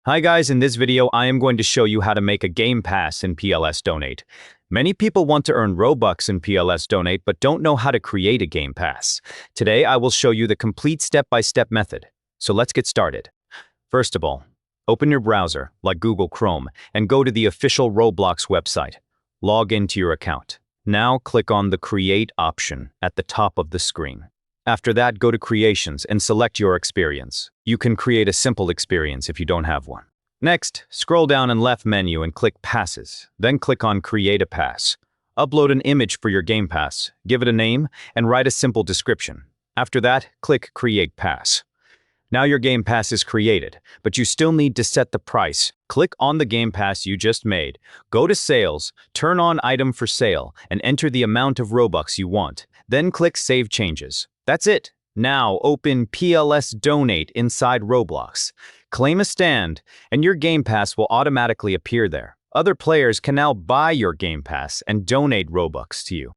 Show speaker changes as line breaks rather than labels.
Hi guys, in this video I am going to show you how to make a Game Pass in PLS Donate. Many people want to earn Robux in PLS Donate but don't know how to create a Game Pass. Today I will show you the complete step-by-step method. So let's get started. First of all, open your browser, like Google Chrome, and go to the official Roblox website. Log into your account. Now click on the Create option at the top of the screen. After that, go to Creations and select your experience. You can create a simple experience if you don't have one. Next, scroll down in left menu and click Passes. Then click on Create a Pass. Upload an image for your Game Pass, give it a name, and write a simple description. After that, click Create Pass. Now your Game Pass is created, but you still need to set the price. Click on the Game Pass you just made, go to Sales, turn on Item for Sale, and enter the amount of Robux you want. Then click Save Changes. That's it. Now open PLS Donate inside Roblox. Claim a stand, and your Game Pass will automatically appear there. Other players can now buy your Game Pass and donate Robux to you.